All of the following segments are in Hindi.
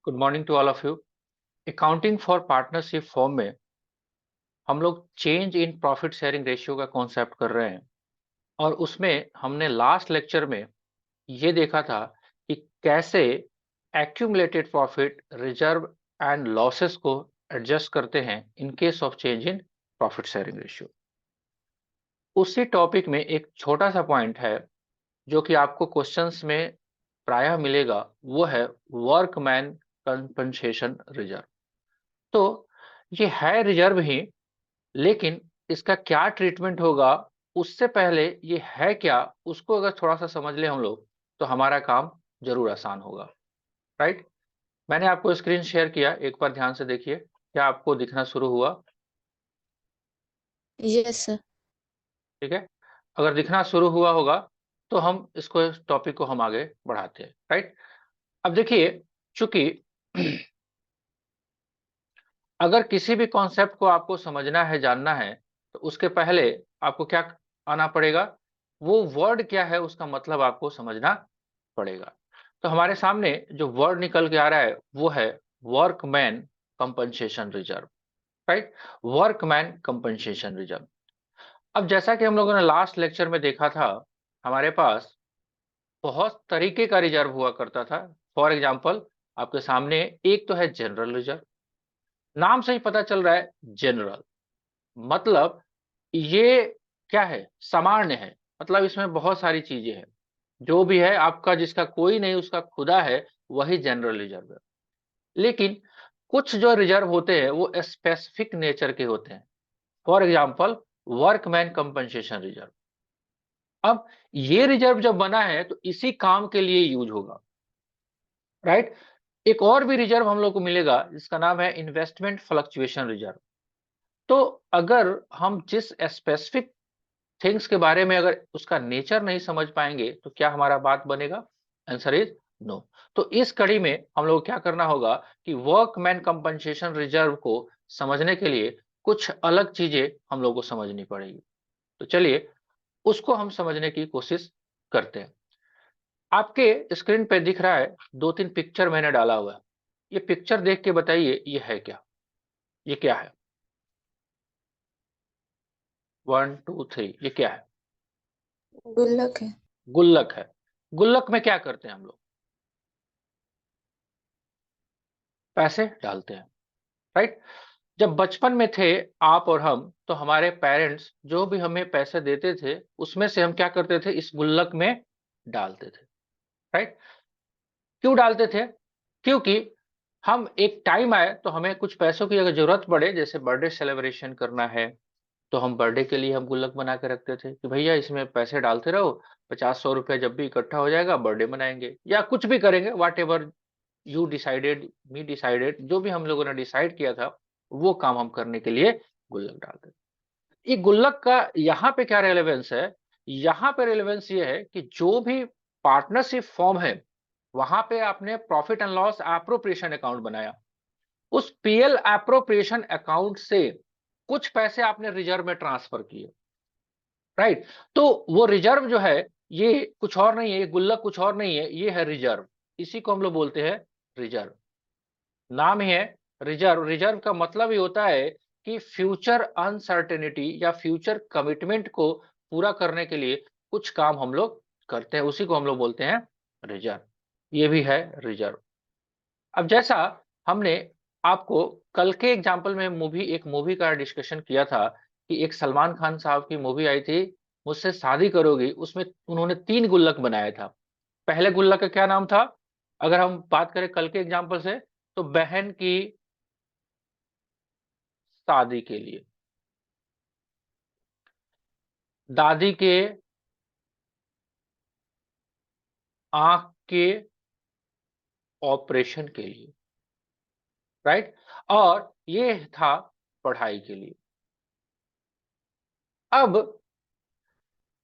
Good morning to all of you. Accounting for partnership form में हम लोग change in profit sharing ratio का कॉन्सेप्ट कर रहे हैं और उसमें हमने लास्ट लेक्चर में ये देखा था कि कैसे accumulated profit reserve and losses को एडजस्ट करते हैं in case of change in profit sharing ratio. उसी टॉपिक में एक छोटा सा पॉइंट है जो कि आपको क्वेश्चंस में प्रायः मिलेगा, वो है वर्कमैन कंपनसेशन रिजर्व। तो ये है रिजर्व ही, लेकिन इसका क्या ट्रीटमेंट होगा उससे पहले ये है क्या उसको अगर थोड़ा सा समझ ले हम लोग तो हमारा काम जरूर आसान होगा। राइट। मैंने आपको स्क्रीन शेयर किया, एक बार ध्यान से देखिए, क्या आपको दिखना शुरू हुआ? Yes sir. ठीक है। अगर दिखना शुरू हुआ होगा तो हम इसको, इस टॉपिक को हम आगे बढ़ाते हैं। राइट। अब देखिए, चूंकि अगर किसी भी कॉन्सेप्ट को आपको समझना है, जानना है, तो उसके पहले आपको क्या आना पड़ेगा? वो वर्ड क्या है उसका मतलब आपको समझना पड़ेगा। तो हमारे सामने जो वर्ड निकल के आ रहा है वो है workman compensation reserve. Right. Workman compensation reserve. अब जैसा कि हम लोगों ने लास्ट लेक्चर में देखा था, हमारे पास बहुत तरीके का रिजर्व हुआ करता था। फॉर एग्जाम्पल, आपके सामने एक तो है जनरल रिजर्व। नाम से ही पता चल रहा है जनरल, मतलब ये क्या है? सामान्य है। मतलब इसमें बहुत सारी चीजें हैं, जो भी है आपका, जिसका कोई नहीं उसका खुदा है, वही जनरल रिजर्व है। लेकिन कुछ जो रिजर्व होते हैं वो स्पेसिफिक नेचर के होते हैं। For example, workman compensation reserve. अब ये रिजर्व जब बना है तो इसी काम के लिए यूज होगा। राइट। एक और भी रिजर्व हम लोग को मिलेगा जिसका नाम है इन्वेस्टमेंट फ्लक्चुएशन रिजर्व। तो अगर हम जिस स्पेसिफिक थिंग्स के बारे में अगर उसका नेचर नहीं समझ पाएंगे तो क्या हमारा बात बनेगा? Answer is no. तो इस कड़ी में हम लोग क्या करना होगा कि वर्कमैन कंपनसेशन रिजर्व को समझने के लिए कुछ अलग चीजें हम लोग को समझनी पड़ेगी। तो चलिए उसको हम समझने की कोशिश करते हैं। आपके स्क्रीन पे दिख रहा है, दो तीन पिक्चर मैंने डाला हुआ है। ये पिक्चर देख के बताइए ये है क्या? ये क्या है? 1 2 3, ये क्या है? गुल्लक है। गुल्लक है। गुल्लक में क्या करते हैं हम लोग? पैसे डालते हैं। राइट। जब बचपन में थे आप और हम, तो हमारे पेरेंट्स जो भी हमें पैसे देते थे उसमें से हम क्या करते थे? इस गुल्लक में डालते थे। राइट। क्यों डालते थे? क्योंकि हम एक टाइम आए तो हमें कुछ पैसों की अगर जरूरत पड़े, जैसे बर्थडे सेलिब्रेशन करना है, तो हम बर्थडे के लिए हम गुल्लक बना के रखते थे कि भैया इसमें पैसे डालते रहो, 50-100 रुपया जब भी इकट्ठा हो जाएगा बर्थडे मनाएंगे या कुछ भी करेंगे, whatever you decided, me decided, जो भी हम लोगों ने डिसाइड किया था वो काम हम करने के लिए गुल्लक डालते थे। ये गुल्लक का यहाँ पे क्या रेलेवेंस है? यहाँ पे रेलेवेंस ये है कि जो भी पार्टनरशिप फॉर्म है वहां पे आपने profit and loss appropriation account बनाया, उस पीएल एप्रोप्रिएशन अकाउंट से कुछ पैसे आपने रिजर्व में ट्रांसफर किए। राइट। तो वो रिजर्व जो है ये कुछ और नहीं है, ये गुल्लक कुछ और नहीं है, ये है रिजर्व। इसी को हम लोग बोलते हैं रिजर्व। नाम ही है रिजर्व। रिजर्व का मतलब ही होता है कि फ्यूचर अनसर्टेनिटी या फ्यूचर कमिटमेंट को पूरा करने के लिए कुछ काम हम लोग करते हैं, उसी को हम लोग बोलते हैं रिजर्व। ये भी है रिजर्व। अब जैसा हमने आपको कल के एग्जाम्पल में एक मूवी का डिस्कशन किया था कि एक सलमान खान साहब की मूवी आई थी, मुझसे शादी करोगी, उसमें उन्होंने 3 गुल्लक बनाया था। पहले गुल्लक का क्या नाम था? अगर हम बात करें कल के एग्जाम्पल से, तो बहन की शादी के लिए, दादी के आंख के ऑपरेशन के लिए। राइट। और ये था पढ़ाई के लिए। अब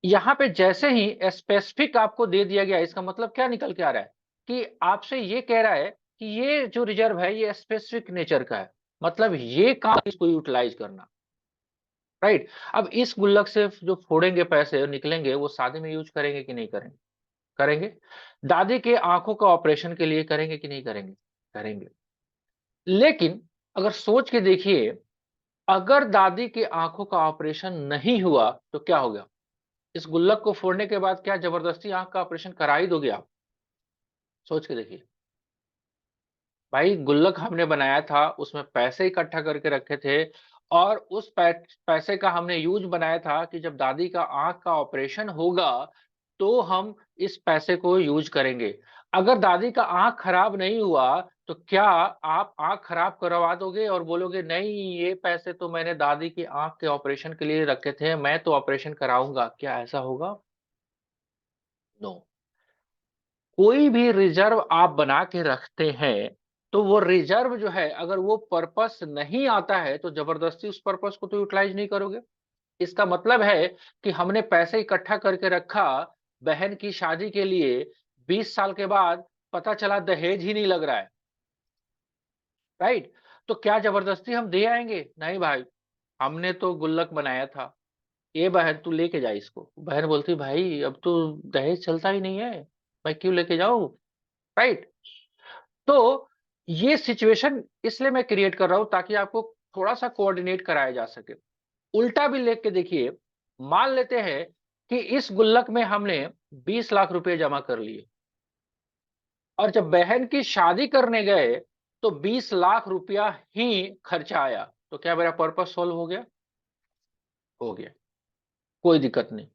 यहां पे जैसे ही स्पेसिफिक आपको दे दिया गया, इसका मतलब क्या निकल के आ रहा है कि आपसे ये कह रहा है कि ये जो रिजर्व है ये स्पेसिफिक नेचर का है, मतलब ये काम इसको यूटिलाइज करना। राइट। अब इस गुल्लक से जो फोड़ेंगे पैसे निकलेंगे वो शादी में यूज करेंगे कि नहीं करेंगे? करेंगे। दादी के आंखों का ऑपरेशन के लिए करेंगे कि नहीं करेंगे? करेंगे। लेकिन अगर सोच के देखिए, अगर दादी की आंखों का ऑपरेशन नहीं हुआ तो क्या हो गया? इस गुल्लक को फोड़ने के बाद क्या जबरदस्ती आंख का ऑपरेशन करा ही दोगे आप? सोच के देखिए। भाई गुल्लक हमने बनाया था, उसमें पैसे इकट्ठा करके रखे थे और उस पैसे का हमने यूज बनाया था कि जब दादी का आंख का ऑपरेशन होगा तो हम इस पैसे को यूज करेंगे। अगर दादी का आंख खराब नहीं हुआ तो क्या आप आंख खराब करवा दोगे और बोलोगे नहीं, ये पैसे तो मैंने दादी की आंख के ऑपरेशन के लिए रखे थे, मैं तो ऑपरेशन कराऊंगा? क्या ऐसा होगा? नो। कोई भी रिजर्व आप बना के रखते हैं तो वो रिजर्व जो है, अगर वो पर्पस नहीं आता है तो जबरदस्ती उस पर्पस को तो यूटिलाइज नहीं करोगे। इसका मतलब है कि हमने पैसे इकट्ठा करके रखा बहन की शादी के लिए, 20 साल के बाद पता चला दहेज ही नहीं लग रहा है, राइट? तो क्या जबरदस्ती हम दे आएंगे? नहीं भाई, हमने तो गुल्लक बनाया था, ये बहन तू लेके जा इसको। बहन बोलती भाई अब तो दहेज चलता ही नहीं है, मैं क्यों लेके जाऊं, राइट? तो ये सिचुएशन इसलिए मैं क्रिएट कर रहा हूं ताकि आपको थोड़ा सा कोऑर्डिनेट कराया जा सके। उल्टा भी लेके देखिए, मान लेते हैं कि इस गुल्लक में हमने 20 लाख रुपए जमा कर लिए और जब बहन की शादी करने गए तो 20 लाख रुपया ही खर्चा आया, तो क्या मेरा पर्पस सॉल्व हो गया? हो गया, कोई दिक्कत नहीं,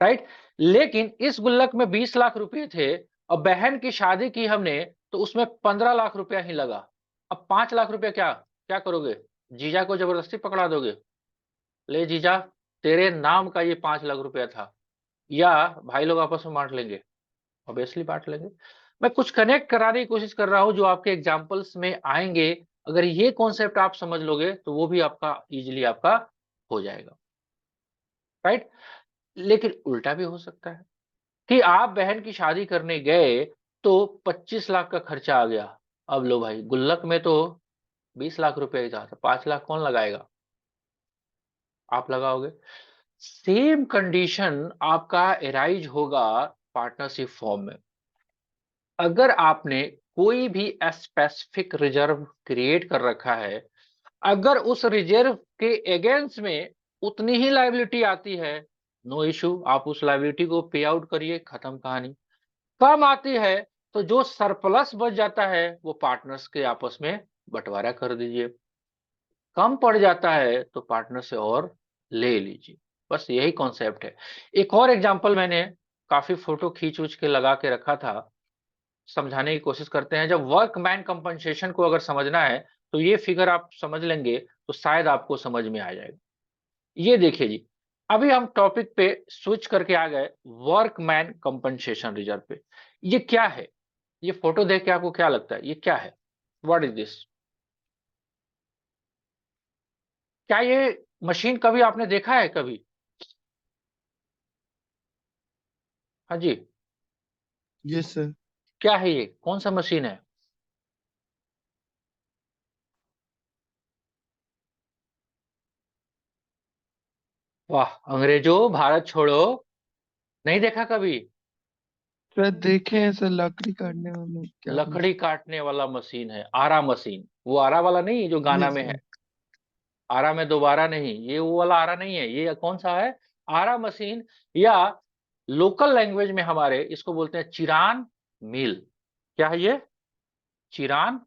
राइट? लेकिन इस गुल्लक में 20 लाख रुपए थे और बहन की शादी की हमने तो उसमें 15 लाख रुपया ही लगा। अब 5 लाख रुपया क्या क्या करोगे? जीजा को जबरदस्ती पकड़ा दोगे, ले जीजा तेरे नाम का ये 5 लाख रुपया था, या भाई लोग आपस में बांट लेंगे? ऑब्वियसली बांट लेंगे। मैं कुछ कनेक्ट कराने की कोशिश कर रहा हूं जो आपके एग्जांपल्स में आएंगे। अगर ये कॉन्सेप्ट आप समझ लोगे तो वो भी आपका इजीली आपका हो जाएगा, राइट? लेकिन उल्टा भी हो सकता है कि आप बहन की शादी करने गए तो 25 लाख का खर्चा आ गया। अब लो भाई, गुल्लक में तो 20 लाख रुपए ही था, तो 5 लाख कौन लगाएगा? आप लगाओगे। सेम कंडीशन आपका एराइज होगा पार्टनरशिप फॉर्म में। अगर आपने कोई भी स्पेसिफिक रिजर्व क्रिएट कर रखा है, अगर उस रिजर्व के अगेंस्ट में उतनी ही लायबिलिटी आती है, नो इशू, आप उस लायबिलिटी को पे आउट करिए, खत्म कहानी। कम आती है तो जो सरप्लस बच जाता है वो पार्टनर्स के आपस में बंटवारा कर दीजिए। कम पड़ जाता है तो पार्टनर से और ले लीजिए। बस यही कॉन्सेप्ट है। एक और एग्जांपल मैंने काफी फोटो खींच उच के लगा के रखा था, समझाने की कोशिश करते हैं। जब वर्कमैन कंपनसेशन को अगर समझना है तो ये फिगर आप समझ लेंगे तो शायद आपको समझ में आ जाएगा। ये देखिए जी, अभी हम टॉपिक पे स्विच करके आ गए वर्कमैन कंपनसेशन रिजर्व पे। ये क्या है? ये फोटो देख के आपको क्या लगता है, ये क्या है? What is this? क्या ये मशीन कभी आपने देखा है कभी? हाँ जी। Yes sir. क्या है ये, कौन सा मशीन है? वाह, अंग्रेजों भारत छोड़ो, नहीं देखा कभी? सर देखे हैं सर, लकड़ी काटने वाले क्या लकड़ी काटने वाला मशीन है, आरा मशीन। वो आरा वाला नहीं जो गाना यस में सर। है, आरा में दोबारा नहीं, ये वो वाला आरा नहीं है। ये कौन सा है? आरा मशीन, या लोकल लैंग्वेज में हमारे इसको बोलते हैं चिरान मिल। क्या है ये? चिरान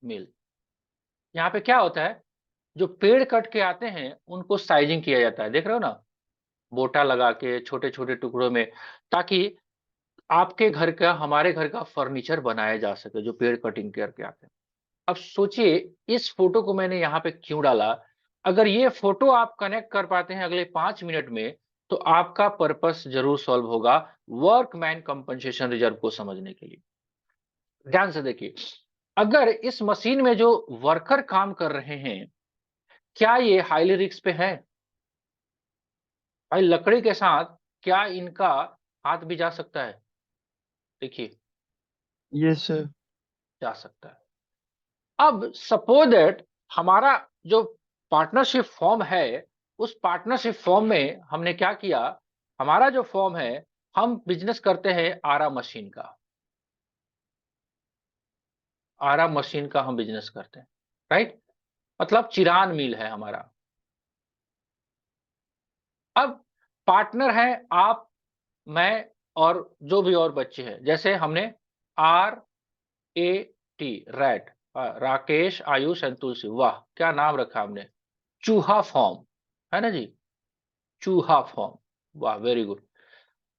मिल। यहाँ पे क्या होता है, जो पेड़ कट के आते हैं उनको साइजिंग किया जाता है, देख रहे हो ना, बोटा लगा के छोटे छोटे टुकड़ों में, ताकि आपके घर का हमारे घर का फर्नीचर बनाया जा सके, जो पेड़ कटिंग करके आते हैं। अब सोचिए इस फोटो को मैंने यहाँ पे क्यों डाला। अगर ये फोटो आप कनेक्ट कर पाते हैं अगले 5 मिनट में तो आपका पर्पस जरूर सॉल्व होगा वर्कमैन कंपनसेशन रिजर्व को समझने के लिए। ध्यान से देखिए, अगर इस मशीन में जो वर्कर काम कर रहे हैं, क्या ये हाईली रिस्क पे है? भाई लकड़ी के साथ क्या इनका हाथ भी जा सकता है? देखिए, यस सर। जा सकता है। अब सपोज दैट हमारा जो पार्टनरशिप फॉर्म है, उस पार्टनरशिप फॉर्म में हमने क्या किया, हमारा जो फॉर्म है, हम बिजनेस करते हैं आरा मशीन का। आरा मशीन का हम बिजनेस करते हैं, राइट? मतलब चिरान मिल है हमारा। अब पार्टनर हैं आप, मैं और जो भी और बच्चे हैं। जैसे हमने RAT rat, Rakesh, Ayush and Tulsi, वाह क्या नाम रखा हमने, चूहा फॉर्म, है ना जी, चूहा फॉर्म, वाह very good.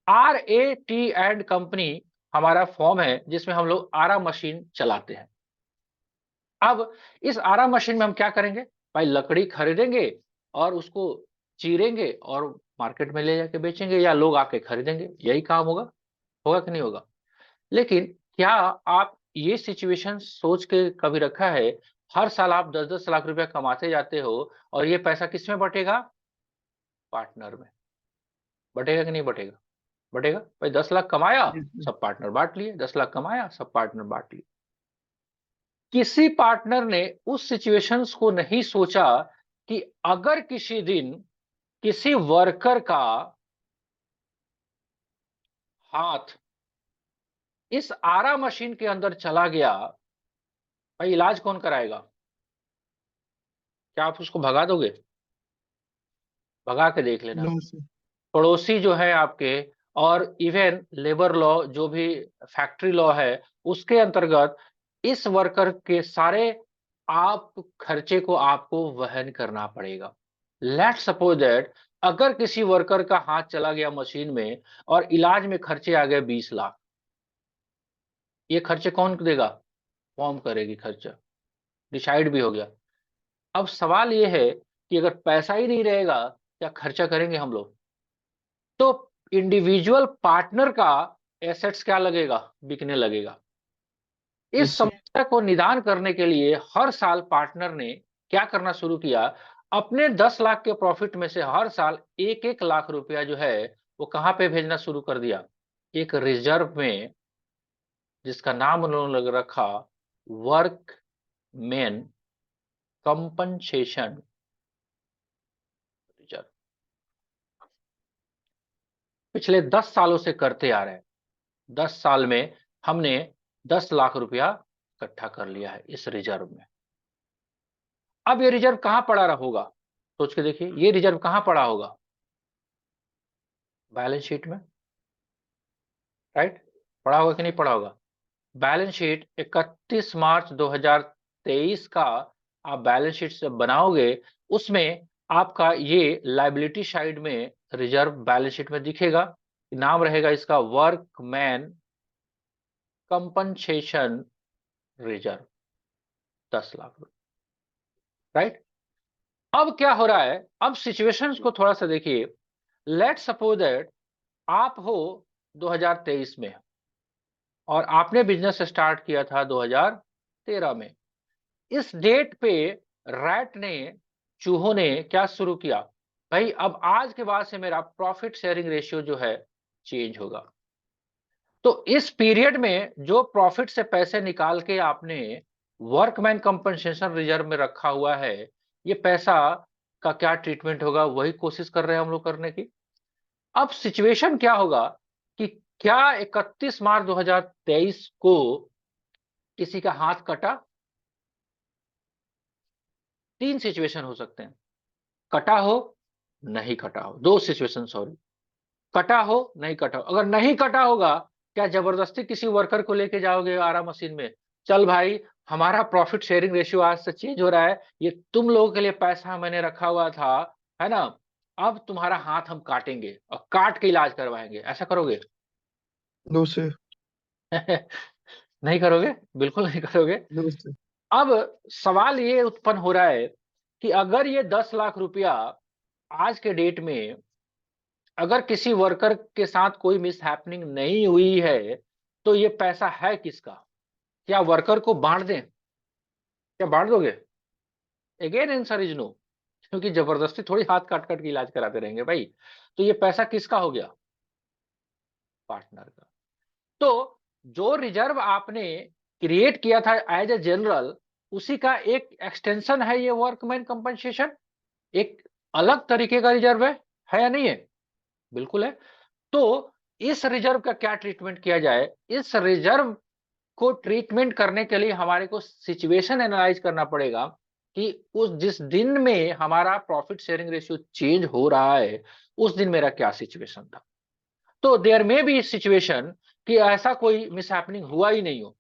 RAT and company हमारा फॉर्म है जिसमें हम लोग आरा मशीन चलाते हैं। अब इस आरा मशीन में हम क्या करेंगे भाई, लकड़ी खरीदेंगे और उसको चीरेंगे और मार्केट में ले जाके बेचेंगे, या लोग आके खरीदेंगे, यही काम होगा। होगा कि नहीं होगा? लेकिन क्या आप ये सिचुएशन सोच के कभी रखा है, हर साल आप 10-10 लाख रुपया कमाते जाते हो और ये पैसा किसमें बटेगा? पार्टनर में। बटेगा कि नहीं बटेगा? बटेगा भाई। 10 लाख कमाया, Yes, sir. सब पार्टनर बांट लिए, 10 लाख कमाया, सब पार्टनर बांट लिए। किसी पार्टनर ने उस सिचुएशंस को नहीं सोचा कि अगर किसी दिन किसी वर्कर का हाथ इस आरा मशीन के अंदर चला गया, भाई इलाज कौन कराएगा? क्या आप उसको भगा दोगे? भगा के देख लेना। No, sir. पड़ोसी जो है आपके, और इवन लेबर लॉ जो भी फैक्ट्री लॉ है, उसके अंतर्गत इस वर्कर के सारे आप खर्चे को आपको वहन करना पड़ेगा। लेट्स सपोज दैट अगर किसी वर्कर का हाथ चला गया मशीन में और इलाज में खर्चे आ गए 20 लाख, ये खर्चे कौन देगा? फॉर्म करेगी खर्चा, डिसाइड भी हो गया। अब सवाल ये है कि अगर पैसा ही नहीं रहेगा, क्या खर्चा करेंगे हम लोग? तो इंडिविजुअल पार्टनर का एसेट्स क्या लगेगा? बिकने लगेगा। इस Yes, sir. समस्या को निदान करने के लिए हर साल पार्टनर ने क्या करना शुरू किया, अपने 10 लाख के प्रॉफिट में से हर साल 1-1 लाख रुपया जो है वो कहां पे भेजना शुरू कर दिया? एक रिजर्व में, जिसका नाम उन्होंने लग रखा वर्क मैन कंपनसेशन रिजर्व। पिछले 10 सालों से करते आ रहे हैं। 10 साल में हमने 10 लाख रुपया इकट्ठा कर लिया है इस रिजर्व में। अब ये रिजर्व कहां पड़ा होगा? सोच के देखिए, ये रिजर्व कहां पड़ा होगा? बैलेंस शीट में, राइट? पड़ा होगा कि नहीं पड़ा होगा? बैलेंस शीट 31 मार्च 2023 का आप बैलेंस शीट से बनाओगे, उसमें आपका ये लायबिलिटी साइड में रिजर्व बैलेंस शीट में दिखेगा। नाम रहेगा इसका वर्कमैन कंपनसेशन रिजर्व, 10 लाख रुपए, राइट? अब क्या हो रहा है, अब सिचुएशंस को थोड़ा सा देखिए। लेट्स सपोज दैट आप हो 2023 में और आपने बिजनेस स्टार्ट किया था 2013 में। इस डेट पे रैट ने, चूहों ने क्या शुरू किया, भाई अब आज के बाद से मेरा प्रॉफिट शेयरिंग रेशियो जो है चेंज होगा। तो इस पीरियड में जो प्रॉफिट से पैसे निकाल के आपने वर्कमैन कंपनसेशन रिजर्व में रखा हुआ है, ये पैसा का क्या ट्रीटमेंट होगा, वही कोशिश कर रहे हैं हम लोग करने की। अब सिचुएशन क्या होगा कि क्या 31 मार्च 2023 को किसी का हाथ कटा? 3 सिचुएशन हो सकते हैं, कटा हो, नहीं कटा हो। 2 सिचुएशन, सॉरी, कटा हो, नहीं कटा हो। अगर नहीं कटा होगा, क्या जबरदस्ती किसी वर्कर को लेके जाओगे आरा मशीन में, चल भाई हमारा प्रॉफिट शेयरिंग रेशियो आज से चेंज हो रहा है, ये तुम लोगों के लिए पैसा मैंने रखा हुआ था, है ना, अब तुम्हारा हाथ हम काटेंगे और काट के इलाज करवाएंगे, ऐसा करोगे? No, sir. नहीं करोगे, बिल्कुल नहीं करोगे। No, sir. अब सवाल ये उत्पन्न हो रहा है कि अगर ये 10 लाख रुपया आज के डेट में अगर किसी वर्कर के साथ कोई मिसहैपनिंग नहीं हुई है, तो ये पैसा है किसका? क्या वर्कर को बांट दें? क्या बांट दोगे? अगेन आंसर इज नो, क्योंकि जबरदस्ती थोड़ी हाथ काट काट के इलाज कराते रहेंगे भाई। तो ये पैसा किसका हो गया? पार्टनर का। तो जो रिजर्व आपने क्रिएट किया था एज ए जनरल, उसी का एक एक्सटेंशन है ये वर्कमैन कंपनसेशन। एक अलग तरीके का रिजर्व है या नहीं है? बिल्कुल है। तो इस रिजर्व का क्या ट्रीटमेंट किया जाए? इस रिजर्व को ट्रीटमेंट करने के लिए हमारे को सिचुएशन एनालाइज करना पड़ेगा कि उस जिस दिन में हमारा प्रॉफिट शेयरिंग रेशियो चेंज हो रहा है उस दिन मेरा क्या सिचुएशन था। तो देयर में बी सिचुएशन कि ऐसा कोई मिसहैपनिंग हुआ ही नहीं हो,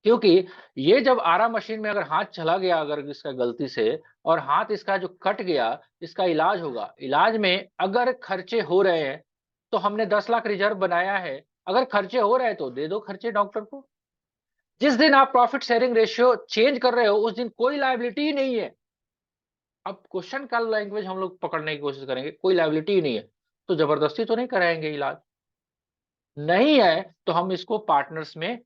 क्योंकि ये जब आरा मशीन में अगर हाथ चला गया अगर इसका गलती से और हाथ इसका जो कट गया, इसका इलाज होगा। इलाज में अगर खर्चे हो रहे हैं तो हमने 10 लाख रिजर्व बनाया है, अगर खर्चे हो रहे हैं तो दे दो खर्चे डॉक्टर को। जिस दिन आप प्रॉफिट शेयरिंग रेशियो चेंज कर रहे हो उस दिन कोई लायबिलिटी ही नहीं है। अब क्वेश्चन का लैंग्वेज हम लोग पकड़ने की कोशिश करेंगे, कोई लायबिलिटी ही नहीं है तो जबरदस्ती तो नहीं कराएंगे इलाज, नहीं है तो हम इसको पार्टनर्स में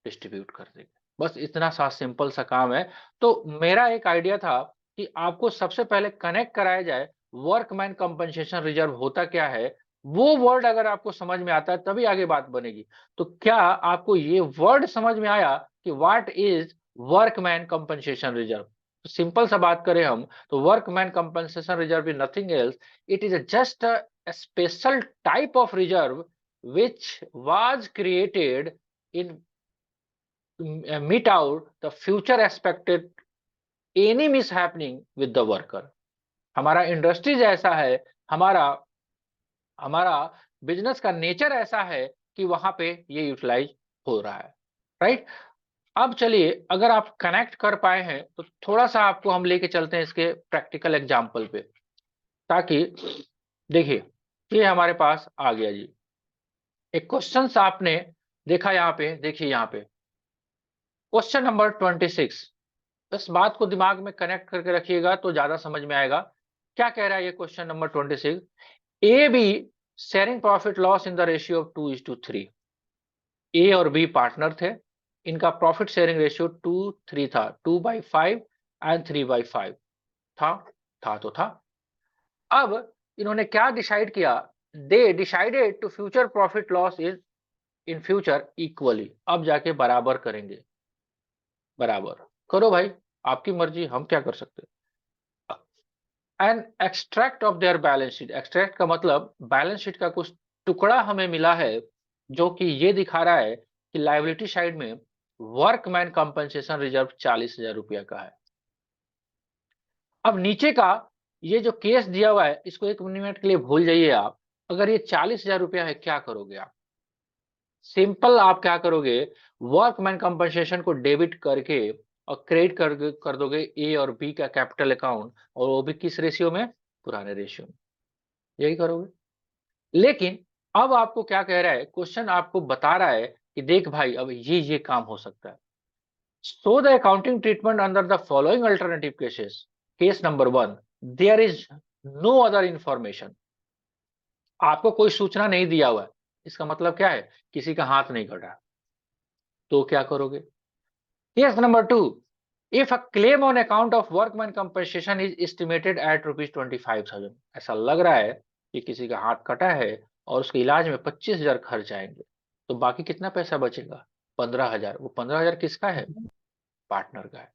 डिस्ट्रीब्यूट कर देंगे। बस इतना सा सिंपल सा काम है। तो मेरा एक आइडिया था कि आपको सबसे पहले कनेक्ट कराया जाए वर्कमैन कंपनसेशन रिजर्व होता क्या है, वो वर्ड अगर आपको समझ में आता है तभी आगे बात बनेगी। तो क्या आपको ये वर्ड समझ में आया कि what is workman compensation reserve? तो सिंपल सा बात करें हम तो workman compensation reserve is nothing else, it is just a special type of reserve which was created in meet out the future expected any mishappening with the worker। हमारा इंडस्ट्रीज ऐसा है, हमारा हमारा बिजनेस का नेचर ऐसा है कि वहां पे ये यूटिलाइज हो रहा है, राइट। अब चलिए अगर आप कनेक्ट कर पाए हैं तो थोड़ा सा आपको हम लेके चलते हैं इसके प्रैक्टिकल एग्जांपल पे, ताकि देखिए ये हमारे पास आ गया जी। एक क्वेश्चन आपने देखा यहाँ पे, देखिए यहाँ पे क्वेश्चन नंबर 26। इस बात को दिमाग में कनेक्ट करके रखिएगा तो ज्यादा समझ में आएगा। क्या कह रहा है ये question number 26? A be sharing profit loss in the ratio of 2:3। ए और बी पार्टनर थे, इनका प्रॉफिट शेयरिंग रेशियो 2:3 था, 2/5 एंड 3/5 था तो था। अब इन्होंने क्या डिसाइड किया? They decided to future profit loss is in future equally. अब जाके बराबर करेंगे, बराबर करो भाई, आपकी मर्जी, हम क्या कर सकते हैं। An extract of their balance sheet, extract का मतलब बैलेंस शीट का कुछ टुकड़ा हमें मिला है जो कि ये दिखा रहा है कि लायबिलिटी साइड में वर्कमैन कंपनसेशन रिजर्व 40,000 रुपया का है। अब नीचे का ये जो केस दिया हुआ है इसको एक मिनट के लिए भूल जाइए आप। अगर ये 40,000 रुपया है क्या करोगे आप? सिंपल आप क्या करोगे, वर्कमैन कंपनसेशन को डेबिट करके और क्रेडिट कर दोगे ए और बी का कैपिटल अकाउंट, और वो भी किस रेशियो में? पुराने रेशियो में, यही करोगे। लेकिन अब आपको क्या कह रहा है, क्वेश्चन आपको बता रहा है कि देख भाई अब ये काम हो सकता है। So the accounting treatment under the following alternative cases. Case number 1, there is no other information. आपको कोई सूचना नहीं दिया हुआ है, इसका मतलब क्या है? किसी का हाथ नहीं कटा, तो क्या करोगे? Case number 2, if a claim on account of workman compensation is estimated at rupees 25,000। ऐसा लग रहा है कि किसी का हाथ कटा है और उसके इलाज में 25,000 खर्च आएंगे, तो बाकी कितना पैसा बचेगा? 15,000। वो 15,000 किसका है? पार्टनर का है,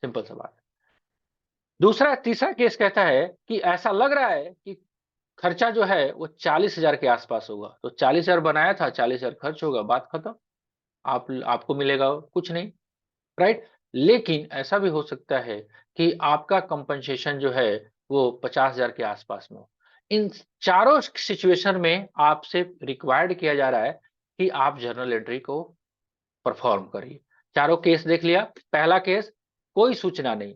सिंपल सा बात। तीसरा केस कहता है कि ऐसा लग रहा है कि खर्चा जो है वो 40,000 के आसपास होगा, तो 40,000 बनाया था, 40,000 खर्च होगा, बात खत्म। आपको मिलेगा कुछ नहीं, राइट। लेकिन ऐसा भी हो सकता है कि आपका कंपनसेशन जो है वो 50,000 के आसपास में हो। इन चारों सिचुएशन में आपसे रिक्वायर्ड किया जा रहा है कि आप जर्नल एंट्री को परफॉर्म करिए। चारों केस देख लिया। पहला केस, कोई सूचना नहीं।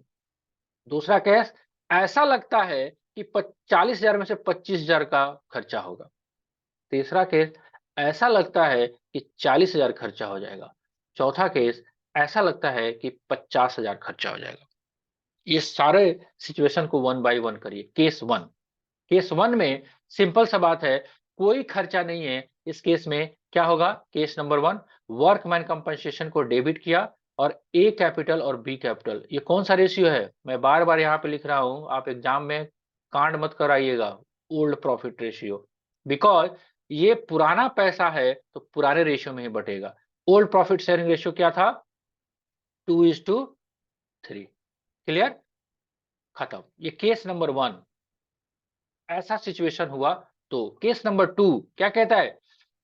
दूसरा केस, ऐसा लगता है कि 40,000 में से 25,000 का खर्चा होगा। तीसरा केस, ऐसा लगता है कि 40,000 खर्चा हो जाएगा। चौथा केस, ऐसा लगता है कि 50,000 खर्चा हो जाएगा। ये सारे सिचुएशन को वन बाय वन करिए। केस वन में सिंपल सा बात है, कोई खर्चा नहीं है। इस केस में क्या होगा? केस नंबर 1, वर्कमैन कंपनसेशन को डेबिट किया और ए कैपिटल और बी कैपिटल, ये कौन सा रेशियो है? मैं बार बार यहाँ पे लिख रहा हूं, आप एग्जाम में कांड मत कराइएगा। ओल्ड प्रॉफिट रेशियो, बिकॉज ये पुराना पैसा है तो पुराने रेशियो में ही बटेगा। ओल्ड प्रॉफिट शेयरिंग रेशियो क्या था? 2:3। क्लियर, खत्म। ये केस नंबर 1। ऐसा सिचुएशन हुआ तो केस नंबर 2 क्या कहता है?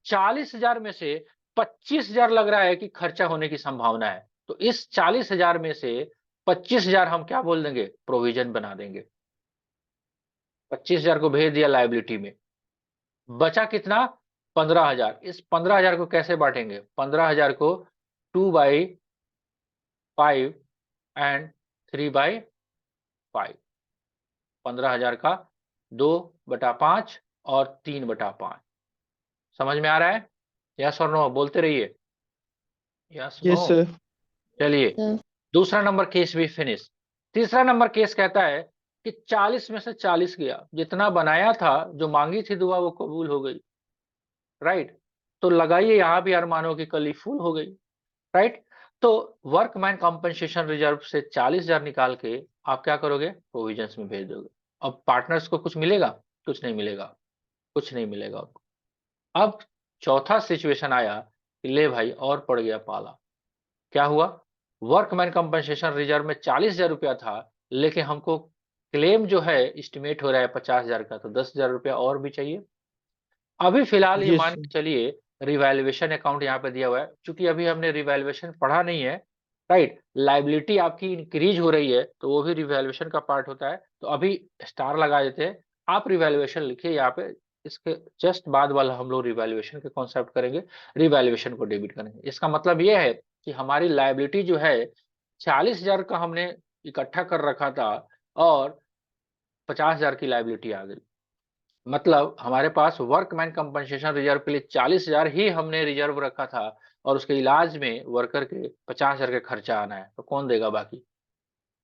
40,000 में से 25,000 लग रहा है कि खर्चा होने की संभावना है, तो इस 40,000 में से 25,000 हम क्या बोल देंगे, प्रोविजन बना देंगे। 25,000 को भेज दिया लायबिलिटी में, बचा कितना, 15,000। इस 15,000 को कैसे बांटेंगे, 15,000 को 2/5 एंड 3/5। 15,000 का 2/5 और 3/5। समझ में आ रहा है? यस और नो बोलते रहिए, यस नो। Yes sir. चलिए, दूसरा नंबर केस भी फिनिश। तीसरा नंबर केस कहता है कि 40 में से 40 गया, जितना बनाया था, जो मांगी थी दुआ वो कबूल हो गई, राइट। तो लगाइए यहां भी अरमानों की कली फूल हो गई, राइट। तो वर्कमैन कॉम्पेंसेशन रिजर्व से 40,000 निकाल के आप क्या करोगे, प्रोविजंस में भेज दोगे। अब पार्टनर्स को कुछ मिलेगा, कुछ नहीं मिलेगा, कुछ नहीं मिलेगा। अब चौथा सिचुएशन आया कि ले भाई और पड़ गया पाला। क्या हुआ, वर्कमैन कंपनसेशन रिजर्व में 40,000 रुपया था, लेकिन हमको क्लेम जो है एस्टिमेट हो रहा है 50,000 का, तो 10,000 रुपया और भी चाहिए। अभी फिलहाल ये यस मान सर। के चलिए रिवैल्यूएशन अकाउंट यहाँ पे दिया हुआ है, क्योंकि अभी हमने रिवैल्यूएशन पढ़ा नहीं है, राइट। लायबिलिटी आपकी इंक्रीज हो रही है, तो वो भी रिवैल्यूएशन का पार्ट होता है। तो अभी स्टार लगा देते हैं, आप रिवैल्यूएशन लिखिए यहाँ पे, इसके जस्ट बाद वाला हम लोग रिवैल्यूएशन के कॉन्सेप्ट करेंगे, रिवैल्यूएशन को डेबिट करेंगे। इसका मतलब ये है कि हमारी लायबिलिटी जो है 40,000 का हमने इकट्ठा कर रखा था, और 50,000 की लायबिलिटी आ गई। मतलब हमारे पास वर्कमैन कंपनसेशन रिजर्व के लिए 40,000 ही हमने रिजर्व रखा था, और उसके इलाज में वर्कर के 50,000 का खर्चा आना है, तो कौन देगा बाकी,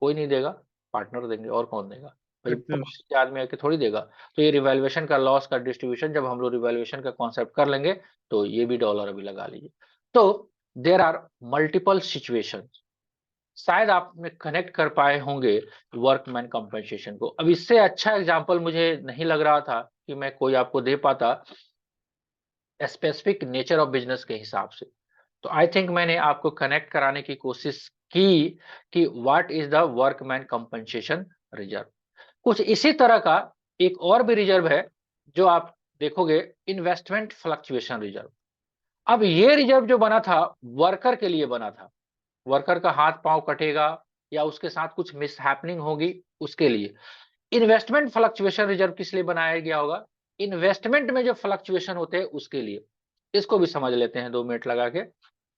कोई नहीं देगा, पार्टनर देंगे, और कौन देगा भाई, पार्टनर्स। पड़ोसी के आदमी आके थोड़ी देगा। तो ये रिवैल्यूएशन का लॉस का डिस्ट्रीब्यूशन जब हम लोग रिवैल्यूएशन का कॉन्सेप्ट कर लेंगे, तो ये भी डॉलर अभी लगा लीजिए। तो देयर आर मल्टीपल सिचुएशन, शायद आपने कनेक्ट कर पाए होंगे वर्कमैन कंपनसेशन को। अब इससे अच्छा एग्जांपल मुझे नहीं लग रहा था कि मैं कोई आपको दे पाता स्पेसिफिक नेचर ऑफ बिजनेस के हिसाब से। तो आई थिंक मैंने आपको कनेक्ट कराने की कोशिश की कि what is the workman compensation reserve. कुछ इसी तरह का एक और भी रिजर्व है जो आप देखोगे, इन्वेस्टमेंट फ्लक्चुएशन रिजर्व। अब ये रिजर्व जो बना था, वर्कर के लिए बना था, वर्कर का हाथ पांव कटेगा या उसके साथ कुछ मिसहैपनिंग होगी, उसके लिए। इन्वेस्टमेंट फ्लक्चुएशन रिजर्व किस लिए बनाया गया होगा, इन्वेस्टमेंट में जो फ्लक्चुएशन होते हैं उसके लिए। इसको भी समझ लेते हैं 2 मिनट लगा के।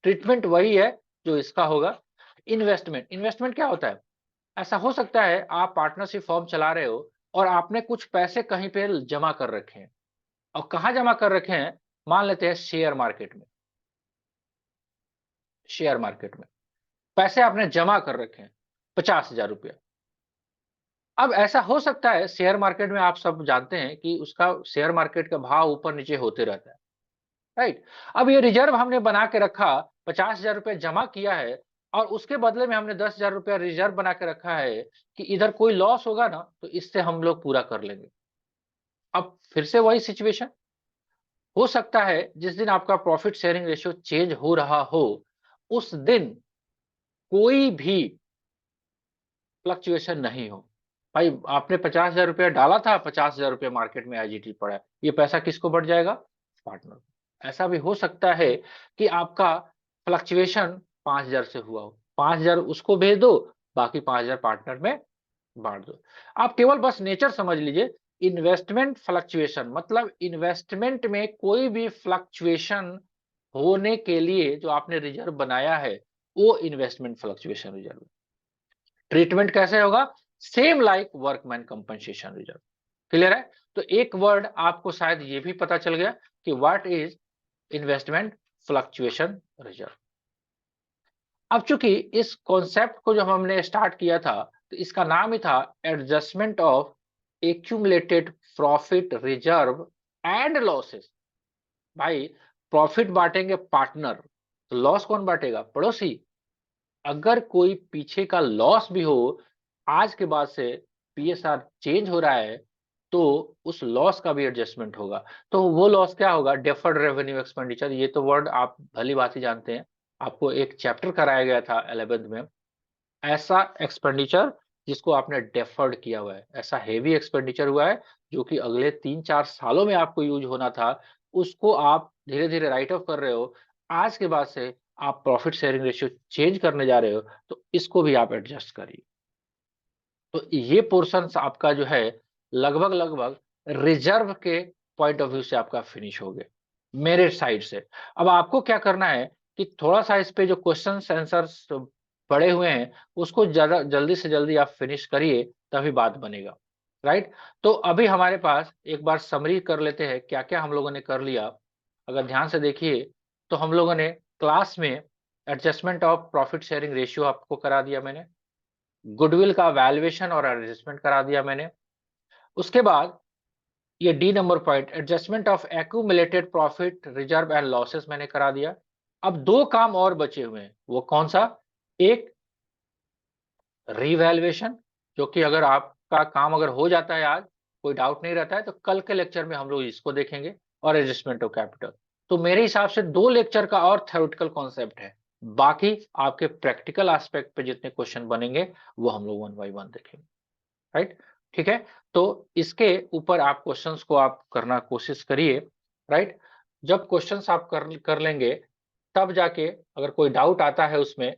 ट्रीटमेंट वही है जो इसका होगा। इन्वेस्टमेंट, इन्वेस्टमेंट क्या होता है, ऐसा हो सकता है आप पार्टनरशिप फॉर्म चला रहे हो और आपने कुछ पैसे कहीं पे जमा कर रखे हैं, और कहां जमा कर रखे हैं, मान लेते हैं शेयर मार्केट में। शेयर मार्केट में पैसे आपने जमा कर रखे हैं 50,000 रुपया। अब ऐसा हो सकता है, शेयर मार्केट में आप सब जानते हैं कि उसका शेयर मार्केट का भाव ऊपर नीचे होते रहता है, राइट। अब ये रिजर्व हमने बना के रखा, 50,000 रुपया जमा किया है, और उसके बदले में हमने 10,000 रुपया रिजर्व बना के रखा है कि इधर कोई लॉस होगा ना, तो इससे हम लोग पूरा कर लेंगे। अब फिर से वही सिचुएशन हो सकता है, जिस दिन आपका प्रॉफिट शेयरिंग रेशियो चेंज हो रहा हो, उस दिन कोई भी फ्लक्चुएशन नहीं हो। भाई आपने 50,000 रुपया डाला था, 50,000 रुपया मार्केट में एज पड़ा है, ये पैसा किसको बढ़ जाएगा, पार्टनर। ऐसा भी हो सकता है कि आपका फ्लक्चुएशन 5,000 से हुआ हो, 5,000 उसको भेज दो, बाकी 5,000 पार्टनर में बांट दो। आप केवल बस नेचर समझ लीजिए, इन्वेस्टमेंट फ्लक्चुएशन मतलब इन्वेस्टमेंट में कोई भी फ्लक्चुएशन होने के लिए जो आपने रिजर्व बनाया है, वो इन्वेस्टमेंट फ्लक्चुएशन रिजर्व। ट्रीटमेंट कैसे होगा, same like workman compensation reserve. Clear है? तो एक वर्ड आपको शायद ये भी पता चल गया कि what is investment fluctuation reserve. अब चूंकि इस कॉन्सेप्ट को जब हमने स्टार्ट किया था, तो इसका नाम ही था adjustment of accumulated profit reserve and losses. भाई प्रॉफिट बांटेंगे पार्टनर, तो लॉस कौन बांटेगा, पड़ोसी। अगर कोई पीछे का लॉस भी हो, आज के बाद से पीएसआर चेंज हो रहा है, तो उस लॉस का भी एडजस्टमेंट होगा। तो वो लॉस क्या होगा, डेफर्ड रेवेन्यू एक्सपेंडिचर। ये तो वर्ड आप भली बात ही जानते हैं, आपको एक चैप्टर कराया गया था 11th में। ऐसा एक्सपेंडिचर जिसको आपने डेफर्ड किया हुआ है, ऐसा हेवी एक्सपेंडिचर हुआ है जो कि अगले 3-4 सालों में आपको यूज होना था, उसको आप धीरे धीरे राइट ऑफ कर रहे हो। आज के बाद से आप प्रॉफिट शेयरिंग रेशियो चेंज करने जा रहे हो, तो इसको भी आप एडजस्ट करिए। तो ये पोर्शंस आपका जो है लगभग रिजर्व के पॉइंट ऑफ व्यू से आपका फिनिश हो गया, मेरे साइड से। अब आपको क्या करना है कि थोड़ा-सा इस पे जो क्वेश्चन्स आंसर्स पड़े हुए हैं, उसको ज़्यादा जल्दी से जल्दी आप फिनिश करिए, तभी बात बनेगा, राइट? तो अभी हमारे पास एक बार समरी कर लेते हैं, क्या-क्या हम लोगों ने कर लिया। अगर ध्यान से देखिए, तो हम लोगों ने क्लास में adjustment of profit sharing ratio आपको करा दिया मैंने। गुडविल का वैल्यूएशन और एडजस्टमेंट करा दिया मैंने। उसके बाद ये D number point adjustment of accumulated profit reserve and losses मैंने करा दिया। अब 2 काम और बचे हुए हैं, वो कौन-सा? एक रिवैल्यूएशन, जो कि अगर आपका काम अगर हो जाता है आज, कोई डाउट नहीं रहता है, तो कल के लेक्चर में हम लोग इसको देखेंगे, और एडजस्टमेंट ऑफ कैपिटल। तो मेरे हिसाब से 2 लेक्चर का और थ्योरेटिकल कॉन्सेप्ट है। बाकी आपके प्रैक्टिकल एस्पेक्ट पे जितने क्वेश्चन बनेंगे, वो हम लोग वन बाय वन देखेंगे। राइट? ठीक है? तो इसके ऊपर आप क्वेश्चंस को आप करना कोशिश करिए, राइट? जब क्वेश्चंस आप कर लेंगे, तब जाके अगर कोई डाउट आता है उसमें,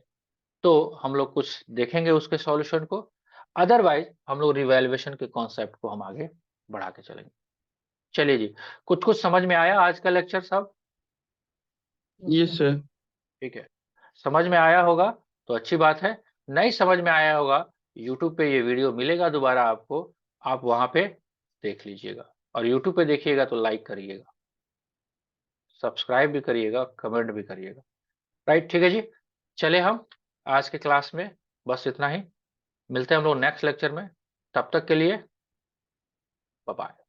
तो हम लोग कुछ देखेंगे उसके सॉल्यूशन को। अदरवाइज़ हम लोग रिवैल्यूएशन के कॉन्सेप्ट को हम आगे बढ़ाते चलेंगे। चलिए जी, कुछ-कुछ समझ में आया आज का लेक्चर सब? Yes sir. ठीक है। समझ में आया होगा तो अच्छी बात है, नहीं समझ में आया होगा, यूट्यूब पे ये वीडियो मिलेगा दोबारा आपको, आप वहाँ पे देख लीजिएगा, और यूट्यूब पे देखिएगा तो लाइक करिएगा, सब्सक्राइब भी करिएगा, कमेंट भी करिएगा। राइट, ठीक है जी। चले हम आज के क्लास में बस इतना ही, मिलते हैं हम लोग नेक्स्ट लेक्चर में, तब तक के लिए बाय बाय।